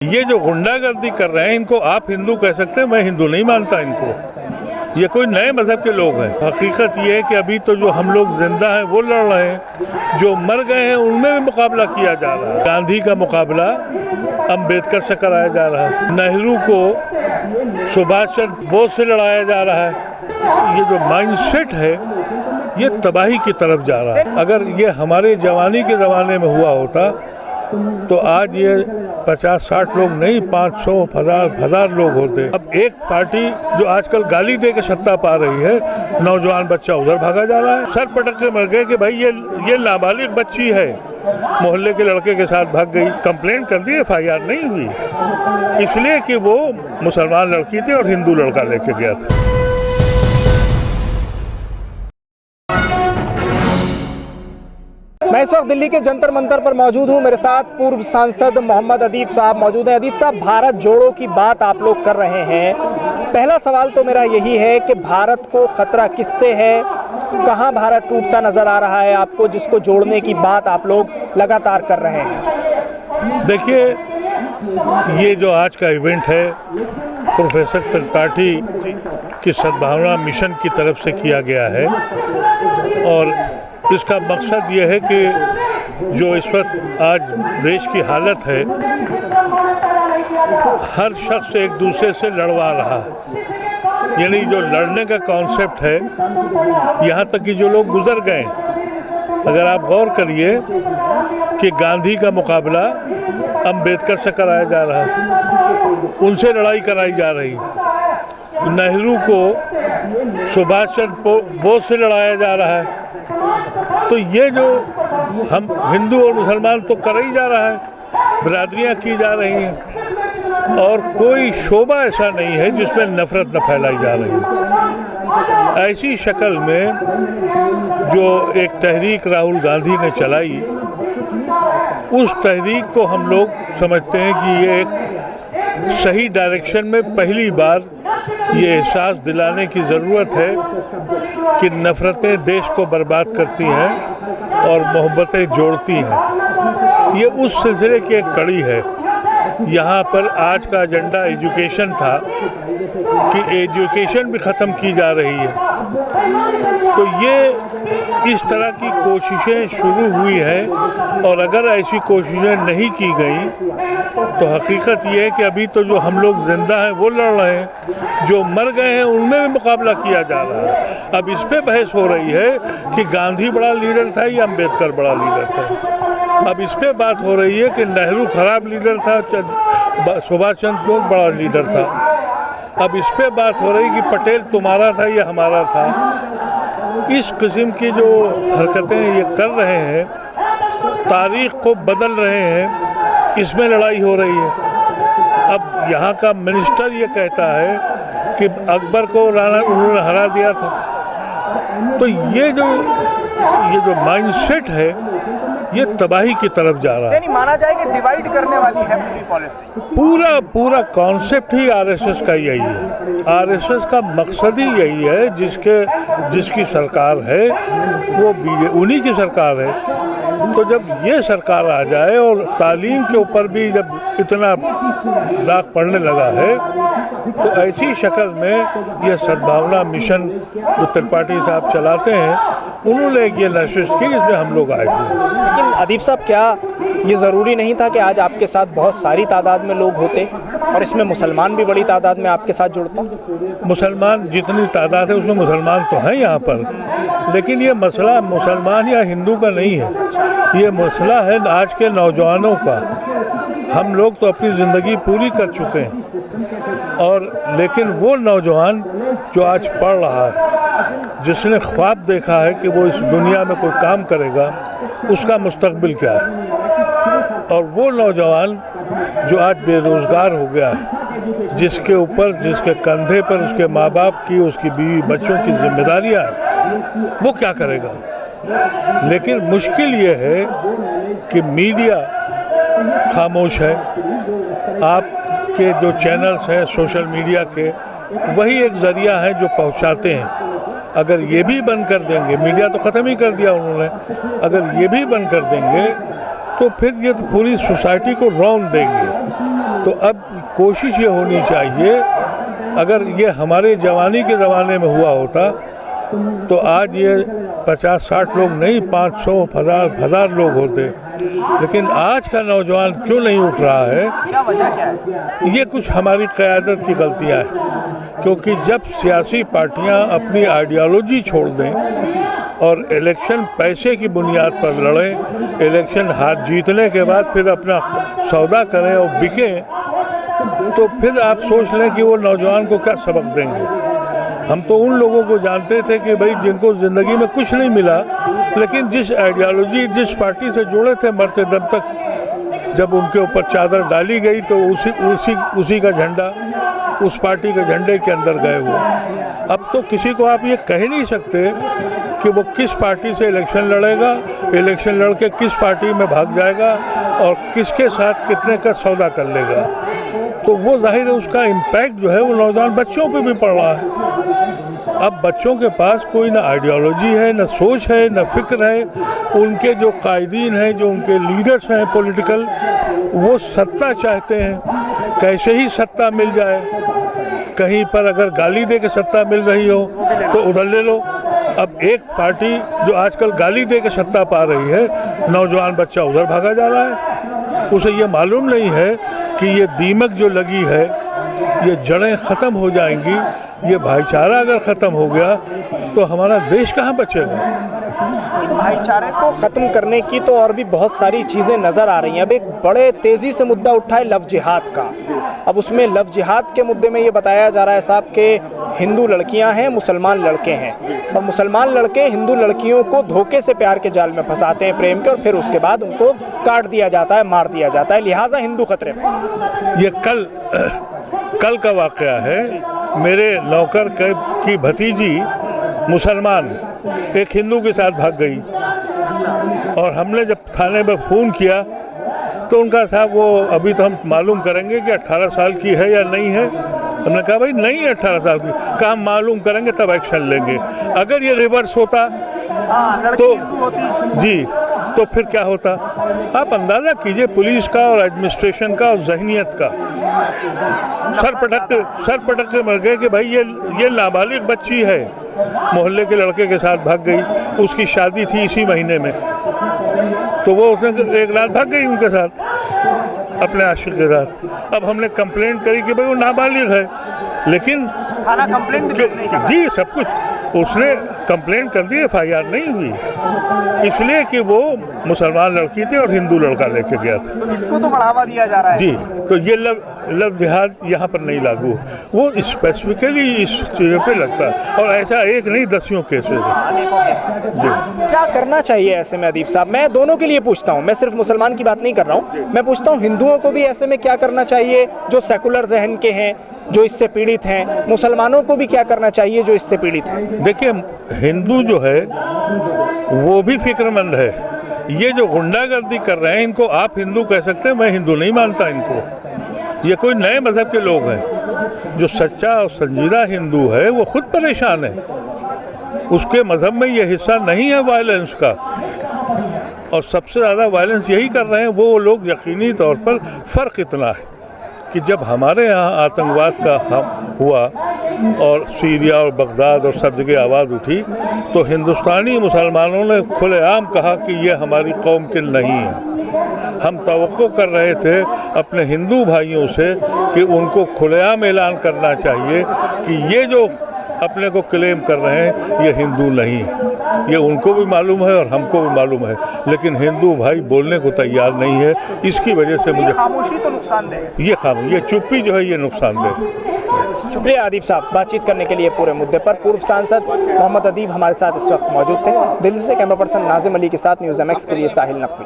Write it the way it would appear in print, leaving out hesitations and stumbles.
ये जो गुंडागर्दी कर रहे हैं इनको आप हिंदू कह सकते हैं, मैं हिंदू नहीं मानता इनको। ये कोई नए मजहब के लोग हैं। हकीकत ये है कि अभी तो जो हम लोग जिंदा हैं वो लड़ रहे हैं, जो मर गए हैं उनमें भी मुकाबला किया जा रहा है। गांधी का मुकाबला अम्बेडकर से कराया जा रहा है, नेहरू को सुभाष चंद्र बोस से लड़ाया जा रहा है। ये जो माइंडसेट है ये तबाही की तरफ जा रहा है। अगर ये हमारे जवानी के ज़माने में हुआ होता तो आज ये 50-60 लोग नहीं 500,000 लोग होते। अब एक पार्टी जो आजकल गाली दे के सत्ता पा रही है, नौजवान बच्चा उधर भागा जा रहा है। सर पटक के मर गए कि भाई ये नाबालिग बच्ची है, मोहल्ले के लड़के के साथ भाग गई। कंप्लेंट कर दी, FIR नहीं हुई, इसलिए कि वो मुसलमान लड़की थी और हिंदू लड़का लेके गया था। मैं इस वक्त दिल्ली के जंतर मंतर पर मौजूद हूं। मेरे साथ पूर्व सांसद मोहम्मद अदीब साहब मौजूद हैं। अदीब साहब, भारत जोड़ो की बात आप लोग कर रहे हैं। पहला सवाल तो मेरा यही है कि भारत को खतरा किससे है, कहां भारत टूटता नजर आ रहा है आपको, जिसको जोड़ने की बात आप लोग लगातार कर रहे हैं? देखिए, ये जो आज का इवेंट है प्रोफेसर त्रिपाठी की सद्भावना मिशन की तरफ से किया गया है और इसका मकसद ये है कि जो इस वक्त आज देश की हालत है, हर शख्स एक दूसरे से लड़वा रहा है। यानी जो लड़ने का कॉन्सेप्ट है, यहाँ तक कि जो लोग गुजर गए, अगर आप गौर करिए कि गांधी का मुकाबला अम्बेडकर से कराया जा रहा है, उनसे लड़ाई कराई जा रही है। नेहरू को सुभाष चंद्र बोस से लड़ाया जा रहा है। तो ये जो हम हिंदू और मुसलमान तो कर ही जा रहा है, बिरादरियाँ की जा रही हैं और कोई शोबा ऐसा नहीं है जिसमें नफरत न फैलाई जा रही है। ऐसी शक्ल में जो एक तहरीक राहुल गांधी ने चलाई, उस तहरीक को हम लोग समझते हैं कि ये एक सही डायरेक्शन में पहली बार ये एहसास दिलाने की ज़रूरत है कि नफ़रतें देश को बर्बाद करती हैं और मोहब्बतें जोड़ती हैं। ये उस सिलसिले की एक कड़ी है। यहाँ पर आज का एजेंडा एजुकेशन था कि एजुकेशन भी ख़त्म की जा रही है। तो ये इस तरह की कोशिशें शुरू हुई हैं और अगर ऐसी कोशिशें नहीं की गई तो हकीकत ये है कि अभी तो जो हम लोग जिंदा हैं वो लड़ रहे हैं, जो मर गए हैं उनमें भी मुकाबला किया जा रहा है। अब इस पे बहस हो रही है कि गांधी बड़ा लीडर था या अम्बेडकर बड़ा लीडर था। अब इस पे बात हो रही है कि नेहरू खराब लीडर था, सुभाष चंद्र बोस बड़ा लीडर था। अब इस पे बात हो रही कि पटेल तुम्हारा था या हमारा था। इस किस्म की जो हरकतें ये कर रहे हैं, तारीख को बदल रहे हैं, इसमें लड़ाई हो रही है। अब यहाँ का मिनिस्टर ये कहता है कि अकबर को उन्होंने हरा दिया था। तो ये जो माइंडसेट है ये तबाही की तरफ जा रहा है। यानी माना जाए कि डिवाइड करने वाली है पूरी पॉलिसी। पूरा कॉन्सेप्ट ही RSS का यही है। RSS का मकसद ही यही है, जिसकी सरकार है वो उन्हीं की सरकार है। तो जब ये सरकार आ जाए और तालीम के ऊपर भी जब इतना दाग पड़ने लगा है, तो ऐसी शक्ल में ये सद्भावना मिशन जो त्रिपाठी साहब चलाते हैं, उन्होंने ये नशिश की, इसमें हम लोग आए हुए हैं। लेकिन अदीब साहब, क्या ये ज़रूरी नहीं था कि आज आपके साथ बहुत सारी तादाद में लोग होते और इसमें मुसलमान भी बड़ी तादाद में आपके साथ जुड़ता? मुसलमान जितनी तादाद है उसमें मुसलमान तो हैं यहाँ पर, लेकिन ये मसला मुसलमान या हिंदू का नहीं है। ये मसला है आज के नौजवानों का। हम लोग तो अपनी ज़िंदगी पूरी कर चुके हैं और लेकिन वो नौजवान जो आज पढ़ रहा है, जिसने ख्वाब देखा है कि वो इस दुनिया में कोई काम करेगा, उसका मुस्तकबिल क्या है, और वो नौजवान जो आज बेरोज़गार हो गया है, जिसके कंधे पर उसके माँ बाप की, उसकी बीवी बच्चों की जिम्मेदारियाँ हैं, वो क्या करेगा। लेकिन मुश्किल ये है कि मीडिया खामोश है। आपके जो चैनल्स हैं सोशल मीडिया के, वही एक ज़रिया है जो पहुंचाते हैं। अगर ये भी बंद कर देंगे, मीडिया तो ख़त्म ही कर दिया उन्होंने, अगर ये भी बंद कर देंगे तो फिर ये तो पूरी सोसाइटी को रौंद देंगे। तो अब कोशिश ये होनी चाहिए, अगर ये हमारे जवानी के ज़माने में हुआ होता तो आज ये 50-60 लोग नहीं 500,000 लोग होते। लेकिन आज का नौजवान क्यों नहीं उठ रहा है? क्या वजह क्या है? ये कुछ हमारी क़यादत की गलतियां हैं, क्योंकि जब सियासी पार्टियां अपनी आइडियोलॉजी छोड़ दें और इलेक्शन पैसे की बुनियाद पर लड़ें, इलेक्शन हार जीतने के बाद फिर अपना सौदा करें और बिकें, तो फिर आप सोच लें कि वो नौजवान को क्या सबक देंगे। हम तो उन लोगों को जानते थे कि भाई जिनको ज़िंदगी में कुछ नहीं मिला, लेकिन जिस आइडियोलॉजी जिस पार्टी से जुड़े थे मरते दम तक, जब उनके ऊपर चादर डाली गई तो उसी का झंडा उस पार्टी के झंडे के अंदर गए वो। अब तो किसी को आप ये कह नहीं सकते कि वो किस पार्टी से इलेक्शन लड़ेगा, इलेक्शन लड़ के किस पार्टी में भाग जाएगा और किसके साथ कितने का सौदा कर लेगा। तो वो जाहिर है उसका इम्पैक्ट जो है वो नौजवान बच्चों पे भी पड़ रहा है। अब बच्चों के पास कोई ना आइडियोलॉजी है, ना सोच है, ना फिक्र है। उनके जो कायदीन हैं, जो उनके लीडर्स हैं पॉलिटिकल, वो सत्ता चाहते हैं, कैसे ही सत्ता मिल जाए। कहीं पर अगर गाली दे के सत्ता मिल रही हो तो उधर ले लो। अब एक पार्टी जो आजकल गाली दे के सत्ता पा रही है, नौजवान बच्चा उधर भागा जा रहा है। उसे ये मालूम नहीं है कि ये दीमक जो लगी है, ये जड़ें ख़त्म हो जाएंगी। ये भाईचारा अगर ख़त्म हो गया तो हमारा देश कहाँ बचेगा। भाईचारे को ख़त्म करने की तो और भी बहुत सारी चीज़ें नज़र आ रही हैं। अब एक बड़े तेज़ी से मुद्दा उठा है लव जिहाद का। अब उसमें लव जिहाद के मुद्दे में ये बताया जा रहा है साहब कि हिंदू लड़कियां हैं, मुसलमान लड़के हैं, और मुसलमान लड़के हिंदू लड़कियों को धोखे से प्यार के जाल में फंसाते हैं प्रेम के, और फिर उसके बाद उनको काट दिया जाता है, मार दिया जाता है, लिहाजा हिंदू खतरे में। ये कल का वाक़या है। मेरे नौकर की भतीजी मुसलमान एक हिंदू के साथ भाग गई, और हमने जब थाने में फ़ोन किया तो उनका साहब वो अभी तो हम मालूम करेंगे कि 18 साल की है या नहीं है। हमने कहा भाई नहीं है 18 साल की। कहा हम मालूम करेंगे तब एक्शन लेंगे। अगर ये रिवर्स होता तो जी तो फिर क्या होता? आप अंदाज़ा कीजिए पुलिस का और एडमिनिस्ट्रेशन का और जहनियत का। सर पटक के मर गए कि भाई ये नाबालिग बच्ची है, मोहल्ले के लड़के के साथ भाग गई। उसकी शादी थी इसी महीने में, तो वो उसने एक रात भाग गई उनके साथ, अपने आशिक के साथ। अब हमने कंप्लेंट करी कि भाई वो नाबालिग है, लेकिन थाना कंप्लेंट जी सब कुछ उसने कंप्लेंट कर दी, FIR नहीं हुई, इसलिए कि वो मुसलमान लड़की थी और हिंदू लड़का लेके गया था। तो इसको तो बढ़ावा दिया जा रहा है जी। तो ये लव जिहाद यहाँ पर नहीं लागू, वो स्पेसिफिकली इस चीज़ों पे लगता है, और ऐसा एक नहीं दसियों केसेस है। जी। क्या करना चाहिए ऐसे में अदीब साहब? मैं दोनों के लिए पूछता हूँ, मैं सिर्फ मुसलमान की बात नहीं कर रहा हूँ, मैं पूछता हूँ हिंदुओं को भी ऐसे में क्या करना चाहिए जो सेकुलर जहन के हैं, जो इससे पीड़ित हैं, मुसलमानों को भी क्या करना चाहिए जो इससे पीड़ित हैं? देखिए, हिंदू जो है वो भी फिक्रमंद है। ये जो गुंडागर्दी कर रहे हैं, इनको आप हिंदू कह सकते हैं, मैं हिंदू नहीं मानता इनको। ये कोई नए मज़हब के लोग हैं। जो सच्चा और संजीदा हिंदू है वो खुद परेशान है, उसके मज़हब में ये हिस्सा नहीं है वायलेंस का, और सबसे ज़्यादा वायलेंस यही कर रहे हैं वो लोग। यकीनी तौर पर फ़र्क इतना है कि जब हमारे यहाँ आतंकवाद का हुआ और सीरिया और बगदाद और सब जगह आवाज़ उठी, तो हिंदुस्तानी मुसलमानों ने खुलेआम कहा कि ये हमारी कौम के नहीं है। हम तवक्को कर रहे थे अपने हिंदू भाइयों से कि उनको खुलेआम ऐलान करना चाहिए कि ये जो अपने को क्लेम कर रहे हैं ये हिंदू नहीं है। ये उनको भी मालूम है और हमको भी मालूम है, लेकिन हिंदू भाई बोलने को तैयार नहीं है। इसकी वजह से मुझे खामोशी तो नुकसानदेह, ये चुप्पी जो है ये नुकसानदेह। शुक्रिया अदीब साहब बातचीत करने के लिए पूरे मुद्दे पर। पूर्व सांसद मोहम्मद अदीब हमारे साथ इस वक्त मौजूद थे। दिल्ली से कैमरा पर्सन नाजिम अली के साथ न्यूज़ MX के लिए साहिल नकवी।